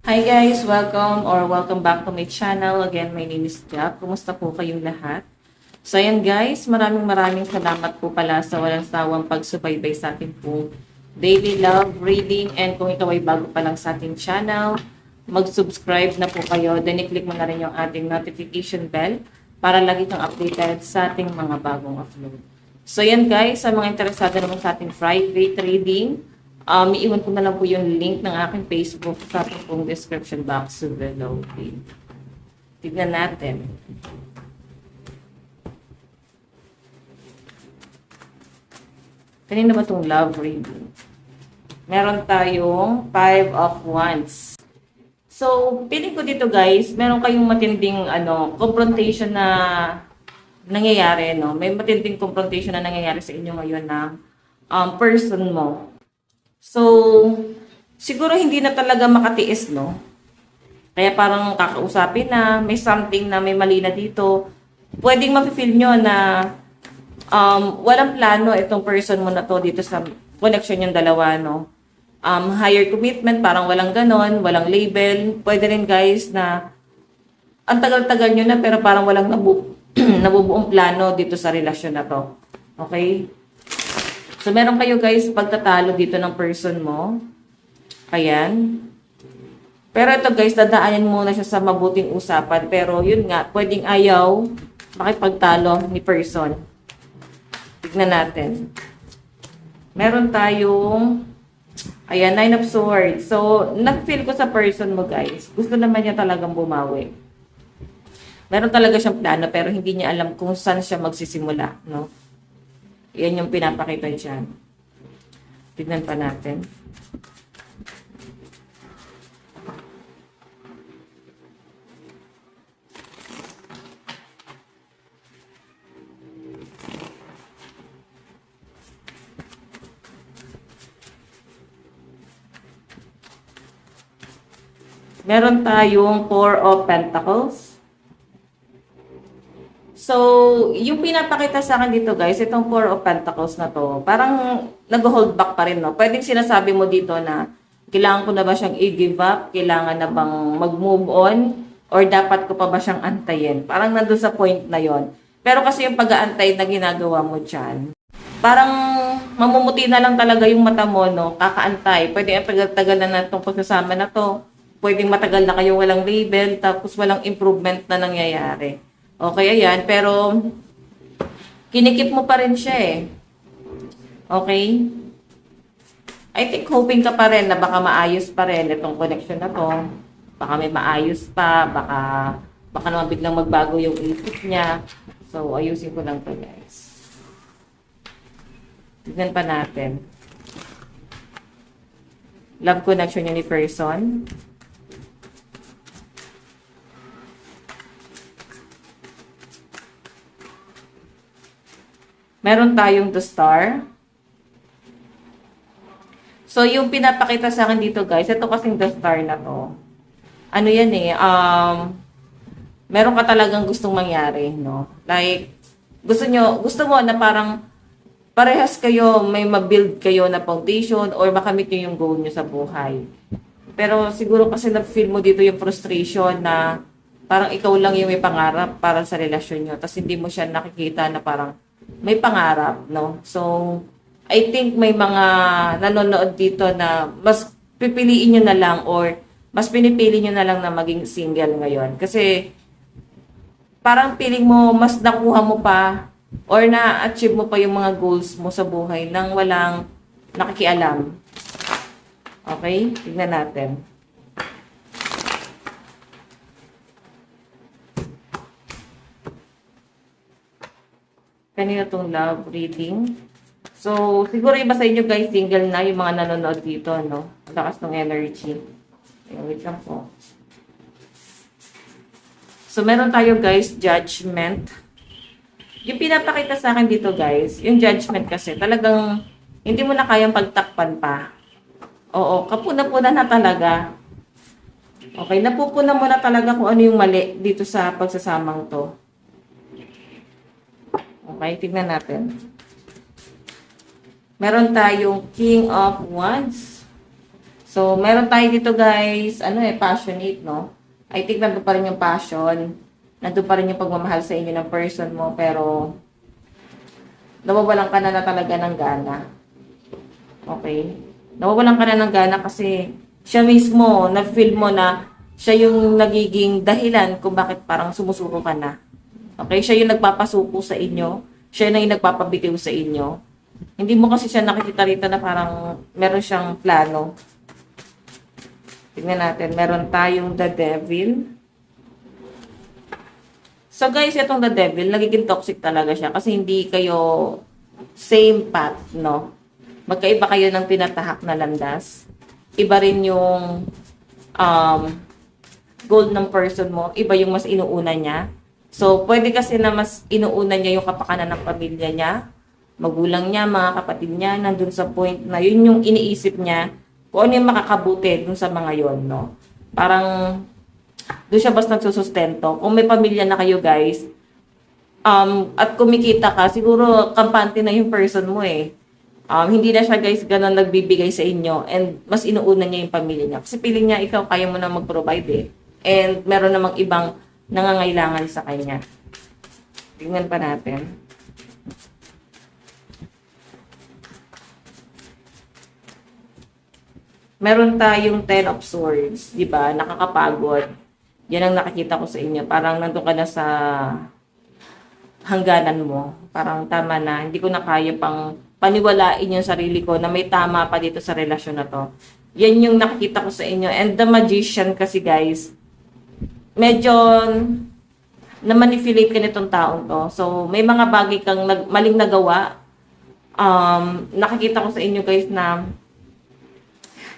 Hi guys! Welcome back to my channel. Again, my name is Jack. Kumusta po kayong lahat? So ayan guys, maraming salamat po pala sa walang sawang pagsubaybay sa ating pong daily love reading. And kung ikaw ay bago pa lang sa ating channel, mag-subscribe na po kayo. Then i-click mo na rin yung ating notification bell para lagi kang updated sa ating mga bagong upload. So ayan guys, sa mga interesado naman sa ating private reading, iiwan ko na lang po yung link ng aking Facebook sa ating pong description box below. Okay. Tignan natin. Kanina ba itong love reading? Meron tayong 5 of Wands. So, feeling ko dito guys, meron kayong matinding confrontation na nangyayari, no? May matinding confrontation na nangyayari sa inyo ngayon ng person mo. So, siguro hindi na talaga makatiis, no? Kaya parang kakausapin na, may something na may mali na dito. Pwedeng mafe-feel nyo na walang plano itong person mo na to dito sa connection yung dalawa, no? Higher commitment, parang walang ganon, walang label. Pwede rin guys na ang tagal-tagal nyo na pero parang walang nabubuong plano dito sa relasyon na to. Okay? So, meron kayo guys pagtatalo dito ng person mo. Ayan. Pero ito guys, dadaanin muna siya sa mabuting usapan. Pero yun nga, pwedeng ayaw makipagtalo ni person. Tignan natin. Meron tayong, ayan, 9 of Swords. So, nag-feel ko sa person mo guys. Gusto naman niya talagang bumawi. Meron talaga siyang plano pero hindi niya alam kung saan siya magsisimula, no? Yan yung pinapakita dyan. Tignan pa natin. Meron tayong 4 of Pentacles. So, yung pinapakita sa akin dito guys, itong 4 of Pentacles na to, parang nag-hold back pa rin, no? Pwedeng sinasabi mo dito na, kailangan ko na ba siyang i-give up? Kailangan na bang mag-move on? Or dapat ko pa ba siyang antayin? Parang nandun sa point na yon. Pero kasi yung pag-aantay na ginagawa mo dyan, parang mamumuti na lang talaga yung mata mo, no? Kakaantay. Pwede ang tagal-tagal na itong pagsasama na to. Pwedeng matagal na kayong walang label, tapos walang improvement na nangyayari. Okay, ayan. Pero, kinikip mo pa rin siya eh. Okay? I think hoping ka pa rin na baka maayos pa rin itong connection na to. Baka may maayos pa. Baka naman biglang magbago yung isip niya. So, ayusin ko lang to guys. Tignan pa natin. Love connection niya ni person. Meron tayong the star. So, yung pinapakita sa akin dito, guys, ito kasing the star na to. Ano yan eh, meron ka talagang gustong mangyari, no? Like, gusto mo na parang parehas kayo, may mabuild kayo na foundation or makamit nyo yung goal nyo sa buhay. Pero siguro kasi na-feel mo dito yung frustration na parang ikaw lang yung may pangarap para sa relasyon nyo. Tapos hindi mo siya nakikita na parang may pangarap, no? So, I think may mga nanonood dito na mas pipiliin nyo na lang or mas pinipili nyo na lang na maging single ngayon. Kasi, parang feeling mo, mas nakuha mo pa or na-achieve mo pa yung mga goals mo sa buhay nang walang nakikialam. Okay? Tignan natin. Kanina itong love reading. So, siguro iba sa inyo guys, single na yung mga nanonood dito, no? Lakas ng energy. Wait lang po. So, meron tayo guys, judgment. Yung pinapakita sa akin dito guys, yung judgment kasi talagang hindi mo na kayang pagtakpan pa. Oo, kapuna-puna na talaga. Okay, napupuna mo na talaga kung ano yung mali dito sa pagsasamang to. Okay, tignan natin. Meron tayong King of Wands. So, meron tayo dito guys, passionate, no? I think nandun pa rin yung passion. Nandun pa rin yung pagmamahal sa inyo ng person mo, pero nawawalan ka na talaga ng gana. Okay? Nawawalan ka na ng gana kasi siya mismo, na-feel mo na siya yung nagiging dahilan kung bakit parang sumusuko ka na. Okay? Siya yung nagpapasuko sa inyo. Siya yung nagpapabitiw sa inyo. Hindi mo kasi siya nakikita rito na parang meron siyang plano. Tingnan natin. Meron tayong The Devil. So guys, itong The Devil, nagiging toxic talaga siya kasi hindi kayo same path, no? Magkaiba kayo ng tinatahak na landas. Iba rin yung goal ng person mo. Iba yung mas inuuna niya. So, pwede kasi na mas inuuna niya yung kapakanan ng pamilya niya, magulang niya, mga kapatid niya, nandun sa point na yun yung iniisip niya kung ano yung makakabuti dun sa mga yon, no? Parang, doon siya basta nagsusustento. Kung may pamilya na kayo, guys, at kumikita ka, siguro kampante na yung person mo eh. Hindi na siya, guys, ganun nagbibigay sa inyo and mas inuuna niya yung pamilya niya. Kasi piling niya, ikaw, kaya mo na mag-provide eh. And meron namang ibang nangangailangan sa kanya. Tingnan pa natin. Meron tayong Ten of Swords, di ba? Nakakapagod. Yan ang nakikita ko sa inyo. Parang nandun ka na sa hangganan mo. Parang tama na. Hindi ko na kaya pang paniwalain yung sarili ko na may tama pa dito sa relasyon na to. Yan yung nakikita ko sa inyo. And the Magician kasi guys, medyo na-manipulate ka nitong taong to. So, may mga bagay kang maling nagawa. Nakikita ko sa inyo guys na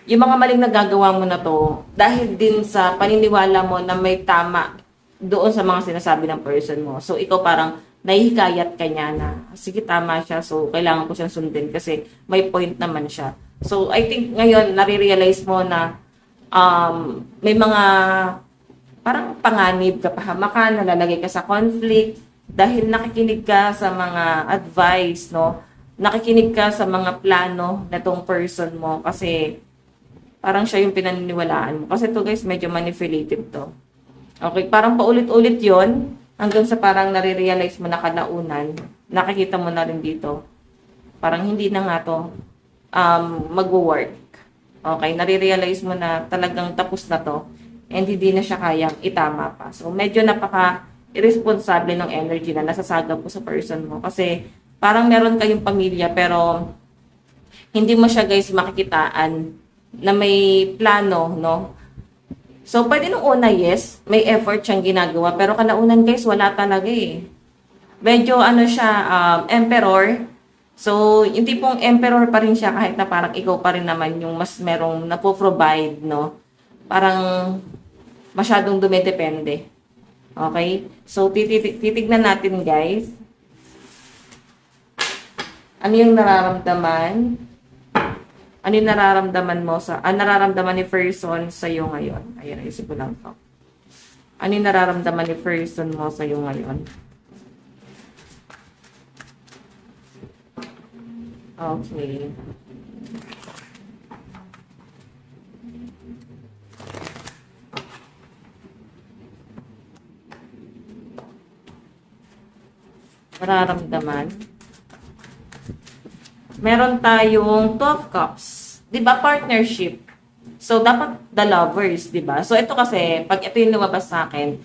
yung mga maling nagagawa mo na to, dahil din sa paniniwala mo na may tama doon sa mga sinasabi ng person mo. So, ikaw parang nahihikayat ka niya na, sige, tama siya. So, kailangan ko siyang sundin kasi may point naman siya. So, I think ngayon, nare-realize mo na may mga parang panganib ka, pahamakan, nalalagay ka sa conflict dahil nakikinig ka sa mga advice, no? Nakikinig ka sa mga plano na tong person mo kasi parang siya yung pinaniniwalaan mo. Kasi to guys, medyo manipulative to. Okay, parang paulit-ulit yon hanggang sa parang nare-realize mo na kalaunan, nakikita mo na rin dito. Parang hindi na nga to mag-work. Okay, nare-realize mo na talagang tapos na to and hindi na siya kayang itama pa. So, medyo napaka-irresponsible ng energy na nasasagap po sa person mo. Kasi parang meron kayong pamilya pero hindi mo siya guys makikitaan na may plano, no? So, pwede nung una, yes, may effort siyang ginagawa, pero kalaunan, guys, wala talaga eh. Medyo, siya, emperor. So, yung tipong emperor pa rin siya kahit na parang ikaw pa rin naman yung mas merong napoprovide, no? Parang masyadong dumidepende. Okay? So, titignan natin, guys. Ano yung nararamdaman? Ano yung nararamdaman mo nararamdaman ni person sa iyo ngayon? Ayan, isip ko lang to. Ano yung nararamdaman ni person mo sa iyo ngayon? Okay. Nararamdaman. Meron tayong 12 cups. 'Di ba partnership? So, dapat the lovers, 'di ba? So, ito kasi, pag ito yung lumabas sa akin,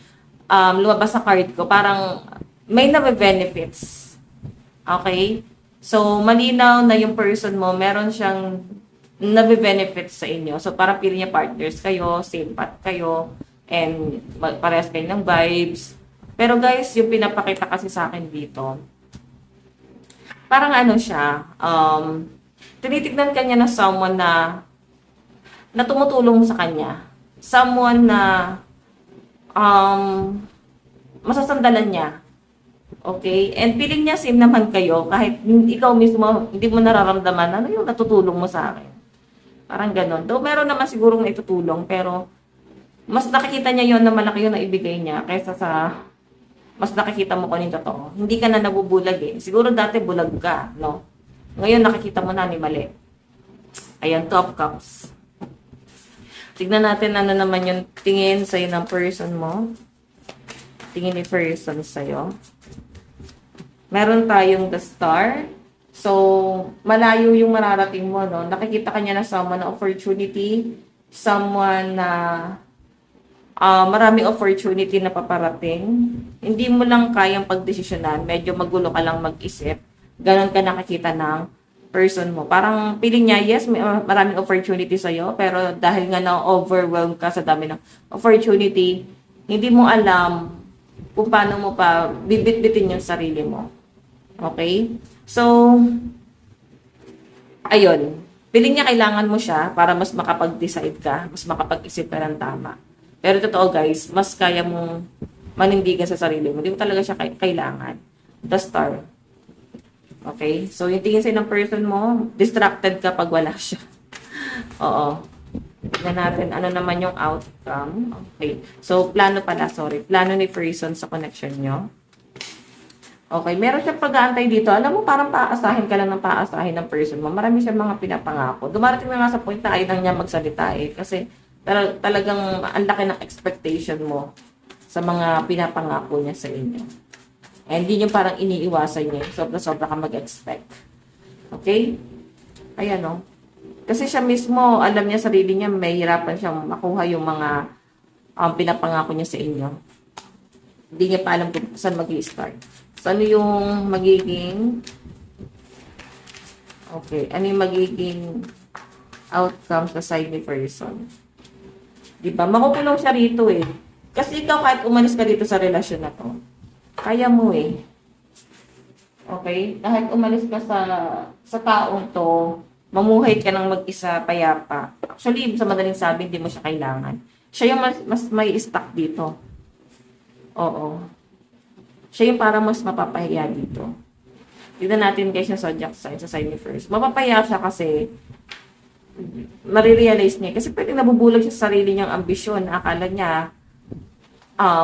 lumabas sa card ko, parang may na-benefits. Okay? So, malinaw na yung person mo, meron siyang na-benefits sa inyo. So, parang pili niya partners kayo, same path kayo, and parehas kayo ng vibes. Pero guys, yung pinapakita kasi sa akin dito, parang siya, tinitignan kanya na someone na tumutulong sa kanya. Someone na masasandalan niya. Okay? And feeling niya same naman kayo, kahit ikaw mismo hindi mo nararamdaman, ano yung natutulong mo sa akin? Parang ganon. Though meron naman sigurong naitutulong, pero mas nakikita niya yon na malaki yung naibigay niya kaysa sa mas nakikita mo kung ano yung totoo. Hindi ka na nabubulag eh. Siguro dati bulag ka, no? Ngayon, nakikita mo na ni mali. Ayan, Two of Cups. Tignan natin ano naman yung tingin sa'yo ng person mo. Tingin ni person sa'yo. Meron tayong the Star. So, malayo yung mararating mo, no? Nakikita ka niya na someone na opportunity, someone na maraming opportunity na paparating. Hindi mo lang kayang pagdesisyonan. Medyo magulo ka lang mag-isip. Ganon ka nakikita ng person mo. Parang feeling niya, yes, may maraming opportunity sa'yo, pero dahil nga na-overwhelm ka sa dami ng opportunity, hindi mo alam kung paano mo pa bibit-bitin yung sarili mo. Okay? So, ayun. Feeling niya kailangan mo siya para mas makapag-decide ka, mas makapag-isip ka ng tama. Pero totoo guys, mas kaya mong manindigan sa sarili mo. Hindi mo talaga siya kailangan. The Star. Okay? So, yung tingin sa'yo ng person mo, distracted ka pag wala siya. Oo. Tignan natin ano naman yung outcome. Okay. So, plano pala, sorry. Plano ni person sa connection nyo. Okay. Meron siyang pag-aantay dito. Alam mo, parang paasahin ka lang ng paasahin ng person mo. Marami siyang mga pinapangako. Dumarating na nga sa point na ayaw lang niya magsalita eh. Kasi talagang ang laki ng expectation mo sa mga pinapangako niya sa inyo. And hindi nyo parang iniiwasan niya. Sobra-sobra ka mag-expect. Okay? Ayan o. Kasi siya mismo, alam niya sarili niya, may hirapan siyang makuha yung mga pinapangako niya sa inyo. Hindi niya pa alam kung saan mag-i-start. So, ano yung magiging ano yung magiging outcome sa side ni person? Diba? Makukulong siya rito eh. Kasi ikaw kahit umalis ka dito sa relasyon na to, kaya mo eh. Okay? Kahit umalis ka sa taong to, mamuhay ka ng mag-isa payapa. Actually, sa madaling sabi, hindi mo siya kailangan. Siya yung mas may stock dito. Oo. Siya yung para mas mapapahiya dito. Tignan natin guys yung zodiac sign sa sign ni first. Mapapahiya siya kasi marirealize niya. Kasi pwedeng nabubulag siya sa sarili niyang ambisyon. Akala niya,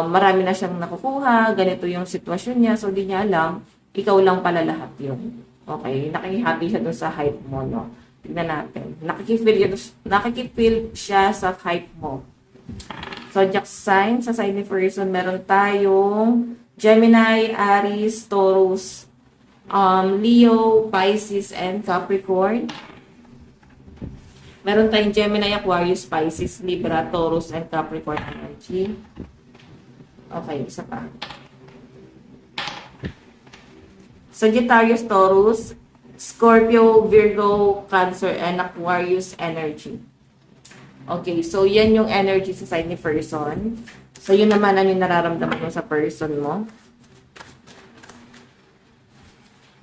marami na siyang nakukuha, ganito yung sitwasyon niya, so di niya alam, ikaw lang pala lahat yun. Okay? Nakikihati siya dun sa hype mo, no? Tignan natin. Nakikifeel siya sa hype mo. Zodiac sign, sa sign ni person, meron tayong Gemini, Aries, Taurus, Leo, Pisces, and Capricorn. Meron tayong Gemini, Aquarius, Pisces, Libra, Taurus, and Capricorn energy. Okay, isa pa. Sagittarius, Taurus, Scorpio, Virgo, Cancer, and Aquarius energy. Okay, so yan yung energy sa side ni person. So yun naman ano yung nararamdaman mo sa person mo.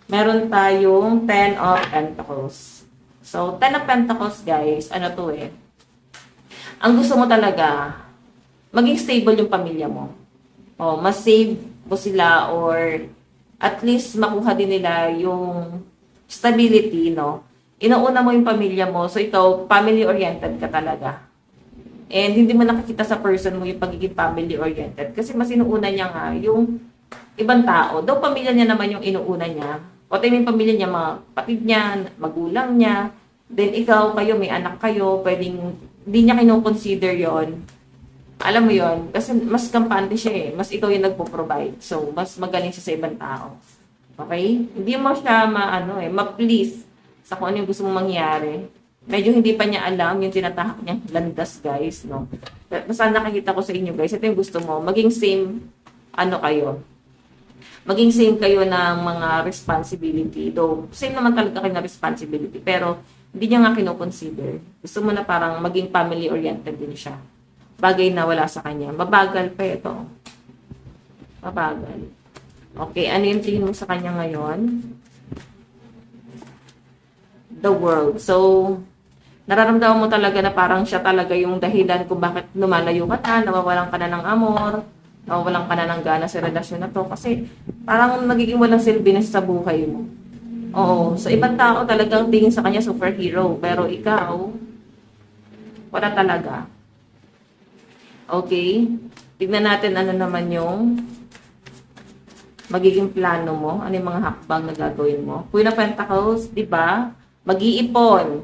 Meron tayong 10 of Pentacles. So, 10 of Pentacles, guys, ano to eh. Ang gusto mo talaga, maging stable yung pamilya mo. O, mas save mo sila or at least makuha din nila yung stability, no? Inauna mo yung pamilya mo. So, ikaw, family-oriented ka talaga. And hindi mo nakikita sa person mo yung pagiging family-oriented. Kasi mas inuuna niya nga yung ibang tao. Daw pamilya niya naman yung inuuna niya. O tayo yung pamilya niya, mga kapatid niya, magulang niya. Then ikaw, kayo, may anak kayo, pwedeng, hindi niya kino-consider yon. Alam mo yon, kasi mas kampante siya eh. Mas ikaw yung nagpo-provide. So, mas magaling siya sa ibang tao. Okay? Hindi mo siya ma-please sa kung ano yung gusto mong mangyari. Medyo hindi pa niya alam yung tinatahak niyang landas, guys, no? Basta nakikita ko sa inyo, guys, ito yung gusto mo. Maging same, kayo. Maging same kayo ng mga responsibility. Though, same naman talaga kayo na responsibility. Pero, hindi niya nga kino-consider. Gusto mo na parang maging family-oriented din siya. Bagay na wala sa kanya. Mabagal pa ito. Mabagal. Okay, ano yung tingin mo sa kanya ngayon? The World. So, nararamdaman mo talaga na parang siya talaga yung dahilan kung bakit lumalayo ka na, nawawalan ka na ng amor, nawawalan ka na ng gana sa relasyon na to. Kasi parang nagiging walang silbi na siya sa buhay mo. Oo, sa ibang tao talagang tingin sa kanya superhero. Pero ikaw, wala talaga. Okay? Tignan natin ano naman yung magiging plano mo, ano yung mga hakbang na gagawin mo. Queen of Pentacles, di ba? Mag-iipon.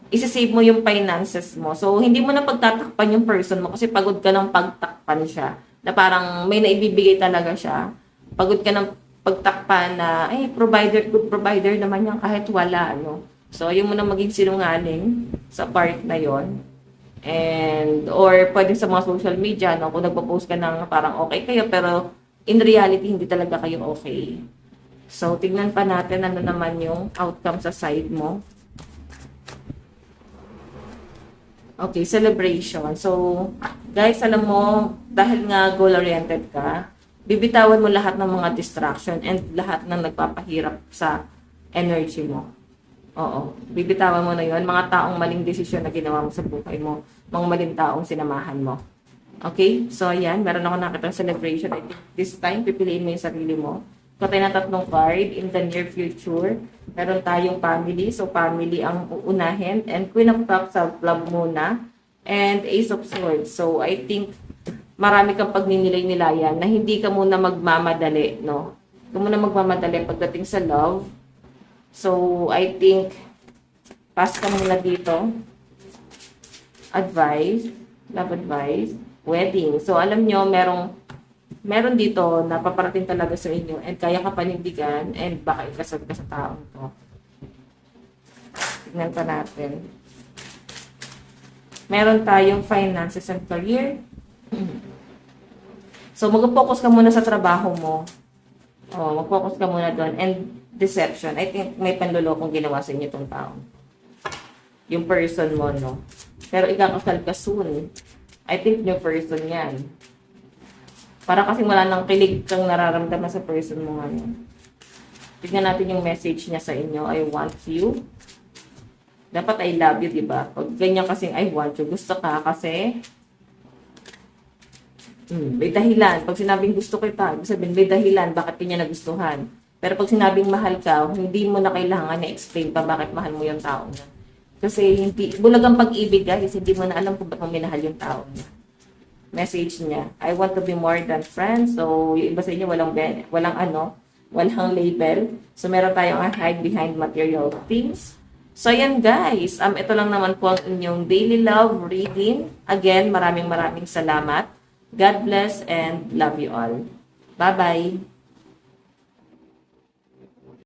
Isisave mo yung finances mo. So, hindi mo na pagtatakpan yung person mo kasi pagod ka ng pagtakpan siya. Na parang may naibibigay talaga siya. Pagod ka ng pagtakpan na, provider, good provider naman yan kahit wala, no? So, yung mo na maging sinungaling sa part na yon. And, or pwede sa mga social media, no? Kung nagpo-post ka ng parang okay kayo, pero in reality, hindi talaga kayo okay. So, tignan pa natin ano naman yung outcome sa side mo. Okay, celebration. So, guys, alam mo, dahil nga goal-oriented ka, bibitawan mo lahat ng mga distraction and lahat ng nagpapahirap sa energy mo. Oo, bibitawan mo na yon, mga taong maling desisyon na ginawa mo sa buhay mo, mga maling taong sinamahan mo. Okay? So, ayan, meron ako nakitang celebration. I think this time, pipiliin mo yung sarili mo. Katay na tatlong card in the near future. Meron tayong family. So, family ang uunahin. And Queen of Cups, self-love muna. And Ace of Swords. So, I think marami kang pagninilay-nilayan na hindi ka muna magmamadali, no? Hindi ka muna magmamadali pagdating sa love. So, I think pass ka muna dito. Advice. Love advice. Wedding. So, alam nyo, meron dito na paparating talaga sa inyo and kaya ka panindigan and baka ikasal ka sa taong to. Tignan pa natin. Meron tayong finances and career. So, mag-focus ka muna sa trabaho mo. Mag-focus ka muna doon. And deception. I think may panlulokong ginawa sa inyo itong taong. Yung person mo, no? Pero ikakasal ka soon. I think new person yan. Para kasi wala nang kilig kang nararamdaman sa person mo ngayon. Tignan natin yung message niya sa inyo. I want you. Dapat I love you, diba? Pag ganyan kasing I want you, gusto ka kasi may dahilan. Pag sinabing gusto kita, ibig sabihin may dahilan bakit kanya nagustuhan. Pero pag sinabing mahal ka, hindi mo na kailangan na-explain pa bakit mahal mo yung tao niya. Kasi hindi, bulag ang pag-ibig guys, hindi mo na alam kung ba't mo minahal yung tao niya. Message niya, I want to be more than friends. So, yung iba sa inyo, walang label. So, meron tayong hide behind material things. So, ayan guys. Ito lang naman po ang inyong daily love reading. Again, maraming salamat. God bless and love you all. Bye-bye.